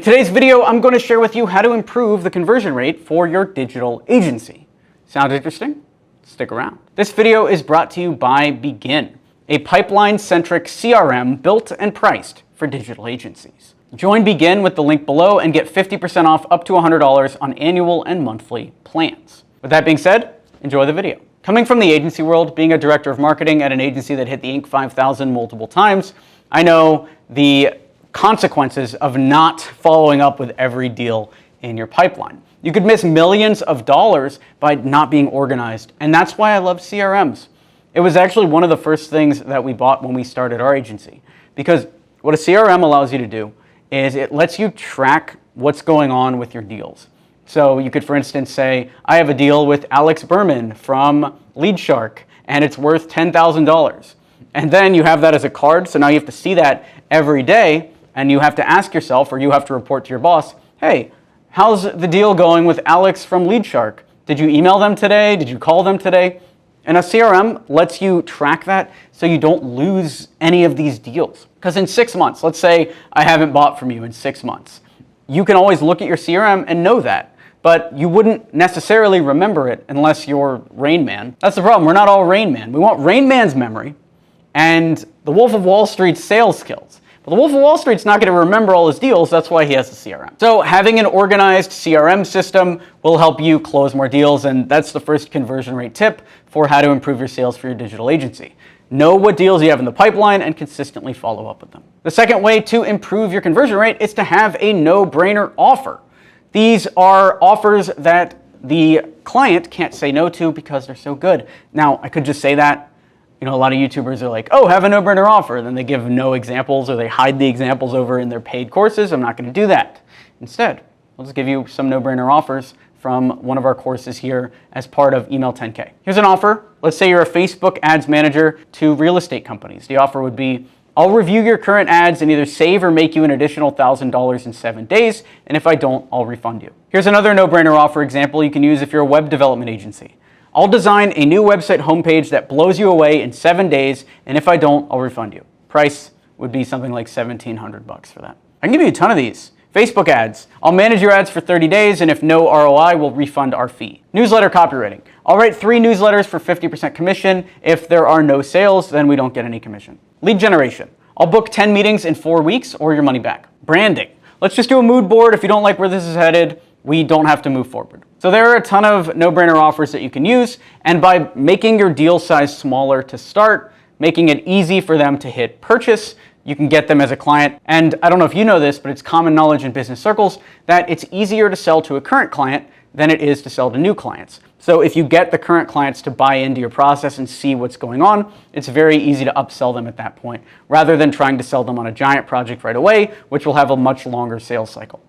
today's video, I'm going to share with you how to improve the conversion rate for your digital agency. Sound interesting? Stick around. This video is brought to you by BIGIN, a pipeline-centric CRM built and priced for digital agencies. Join BIGIN with the link below and get 50% off up to $100 on annual and monthly plans. With that being said, enjoy the video. Coming from the agency world, being a director of marketing at an agency that hit the Inc. 5000 multiple times, I know the consequences of not following up with every deal in your pipeline. You could miss millions of dollars by not being organized, and that's why I love CRMs. It was actually one of the first things that we bought when we started our agency, because what a CRM allows you to do is it lets you track what's going on with your deals. So you could, for instance, say, I have a deal with Alex Berman from LeadShark, and it's worth $10,000. And then you have that as a card, so now you have to see that every day, and you have to ask yourself, or you have to report to your boss, hey, how's the deal going with Alex from LeadShark? Did you email them today? Did you call them today? And a CRM lets you track that so you don't lose any of these deals. Because in 6 months, let's say I haven't bought from you in 6 months, you can always look at your CRM and know that, but you wouldn't necessarily remember it unless you're Rain Man. That's the problem, we're not all Rain Man. We want Rain Man's memory and the Wolf of Wall Street's sales skills. But the Wolf of Wall Street's not going to remember all his deals, that's why he has a CRM. So having an organized CRM system will help you close more deals, and that's the first conversion rate tip for how to improve your sales for your digital agency. Know what deals you have in the pipeline and consistently follow up with them. The second way to improve your conversion rate is to have a no-brainer offer. These are offers that the client can't say no to because they're so good. Now, I could just say that. You know, a lot of YouTubers are like, oh, have a no-brainer offer. Then they give no examples or they hide the examples over in their paid courses. I'm not going to do that. Instead, I'll just give you some no-brainer offers from one of our courses here as part of Email 10K. Here's an offer. Let's say you're a Facebook ads manager to real estate companies. The offer would be, I'll review your current ads and either save or make you an additional $1,000 in 7 days. And if I don't, I'll refund you. Here's another no-brainer offer example you can use if you're a web development agency. I'll design a new website homepage that blows you away in 7 days, and if I don't, I'll refund you. Price would be something like $1,700 for that. I can give you a ton of these. Facebook ads. I'll manage your ads for 30 days, and if no ROI, we'll refund our fee. Newsletter copywriting. I'll write 3 newsletters for 50% commission. If there are no sales, then we don't get any commission. Lead generation. I'll book 10 meetings in 4 weeks or your money back. Branding. Let's just do a mood board. If you don't like where this is headed, we don't have to move forward. So there are a ton of no-brainer offers that you can use, and by making your deal size smaller to start, making it easy for them to hit purchase, you can get them as a client. And I don't know if you know this, but it's common knowledge in business circles that it's easier to sell to a current client than it is to sell to new clients. So if you get the current clients to buy into your process and see what's going on, it's very easy to upsell them at that point, rather than trying to sell them on a giant project right away, which will have a much longer sales cycle.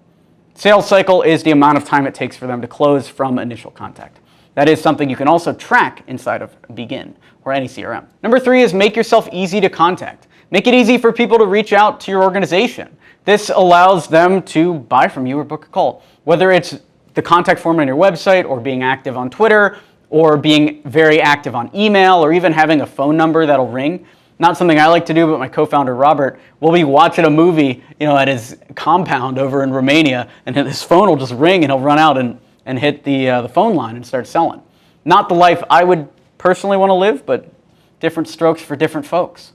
Sales cycle is the amount of time it takes for them to close from initial contact. That is something you can also track inside of BIGIN or any CRM. Number 3 is make yourself easy to contact. Make it easy for people to reach out to your organization. This allows them to buy from you or book a call. Whether it's the contact form on your website or being active on Twitter or being very active on email or even having a phone number that'll ring. Not something I like to do, but my co-founder Robert will be watching a movie, at his compound over in Romania, and his phone will just ring, and he'll run out and hit the phone line and start selling. Not the life I would personally want to live, but different strokes for different folks,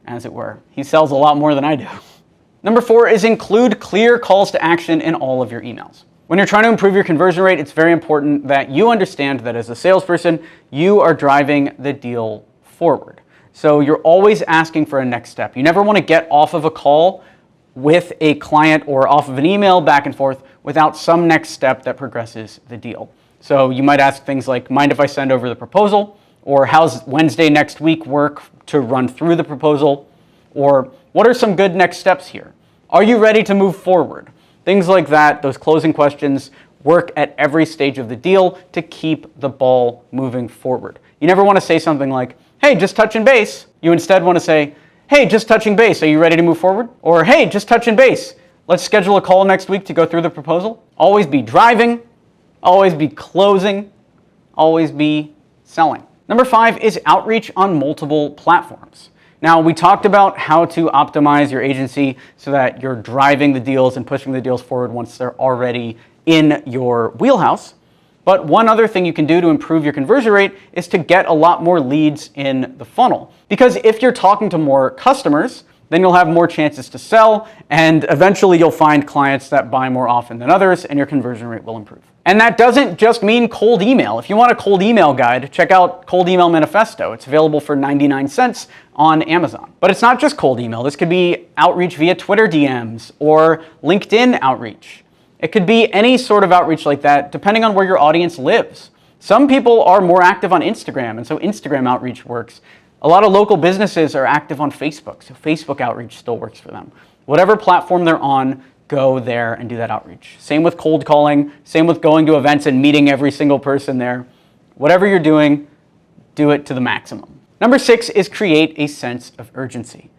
as it were. He sells a lot more than I do. Number 4 is include clear calls to action in all of your emails. When you're trying to improve your conversion rate, it's very important that you understand that as a salesperson, you are driving the deal forward. So you're always asking for a next step. You never want to get off of a call with a client or off of an email back and forth without some next step that progresses the deal. So you might ask things like, mind if I send over the proposal? Or how's Wednesday next week work to run through the proposal? Or what are some good next steps here? Are you ready to move forward? Things like that, those closing questions, work at every stage of the deal to keep the ball moving forward. You never want to say something like, hey, just touching base. You instead want to say, hey, just touching base. Are you ready to move forward? Or hey, just touching base. Let's schedule a call next week to go through the proposal. Always be driving, always be closing, always be selling. Number 5 is outreach on multiple platforms. Now, we talked about how to optimize your agency so that you're driving the deals and pushing the deals forward once they're already in your wheelhouse. But one other thing you can do to improve your conversion rate is to get a lot more leads in the funnel. Because if you're talking to more customers, then you'll have more chances to sell, and eventually you'll find clients that buy more often than others, and your conversion rate will improve. And that doesn't just mean cold email. If you want a cold email guide, check out Cold Email Manifesto. It's available for 99 cents on Amazon. But it's not just cold email. This could be outreach via Twitter DMs or LinkedIn outreach. It could be any sort of outreach like that, depending on where your audience lives. Some people are more active on Instagram, and so Instagram outreach works. A lot of local businesses are active on Facebook, so Facebook outreach still works for them. Whatever platform they're on, go there and do that outreach. Same with cold calling, same with going to events and meeting every single person there. Whatever you're doing, do it to the maximum. Number 6 is create a sense of urgency.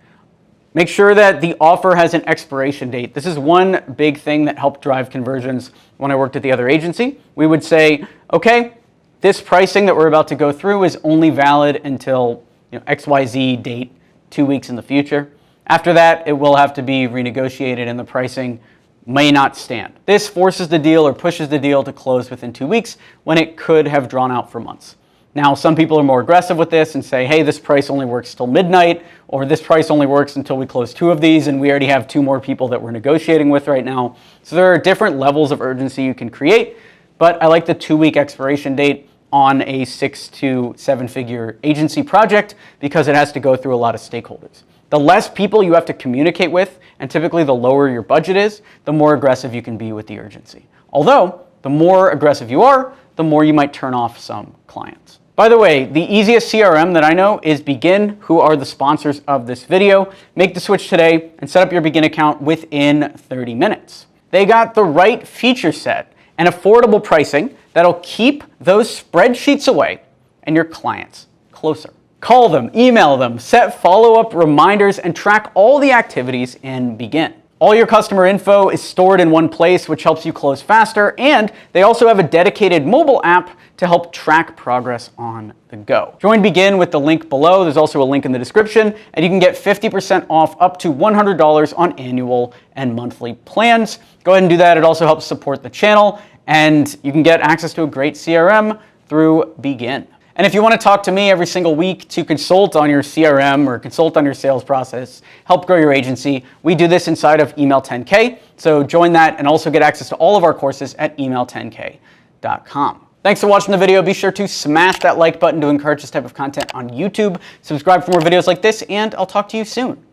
Make sure that the offer has an expiration date. This is one big thing that helped drive conversions when I worked at the other agency. We would say, okay, this pricing that we're about to go through is only valid until XYZ date 2 weeks in the future. After that, it will have to be renegotiated and the pricing may not stand. This forces the deal or pushes the deal to close within 2 weeks when it could have drawn out for months. Now, some people are more aggressive with this and say, hey, this price only works till midnight, or this price only works until we close 2 of these and we already have 2 more people that we're negotiating with right now. So there are different levels of urgency you can create, but I like the 2-week expiration date on a 6 to 7 figure agency project because it has to go through a lot of stakeholders. The less people you have to communicate with, and typically the lower your budget is, the more aggressive you can be with the urgency. Although, the more aggressive you are, the more you might turn off some clients. By the way, the easiest CRM that I know is Begin, who are the sponsors of this video. Make the switch today and set up your Begin account within 30 minutes. They got the right feature set and affordable pricing that'll keep those spreadsheets away and your clients closer. Call them, email them, set follow-up reminders, and track all the activities in Begin. All your customer info is stored in one place, which helps you close faster, and they also have a dedicated mobile app to help track progress on the go. Join Begin with the link below. There's also a link in the description, and you can get 50% off up to $100 on annual and monthly plans. Go ahead and do that. It also helps support the channel, and you can get access to a great CRM through Begin. And if you want to talk to me every single week to consult on your CRM or consult on your sales process, help grow your agency, we do this inside of Email 10K. So join that and also get access to all of our courses at email10k.com. Thanks for watching the video. Be sure to smash that like button to encourage this type of content on YouTube. Subscribe for more videos like this, and I'll talk to you soon.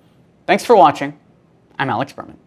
Thanks for watching. I'm Alex Berman.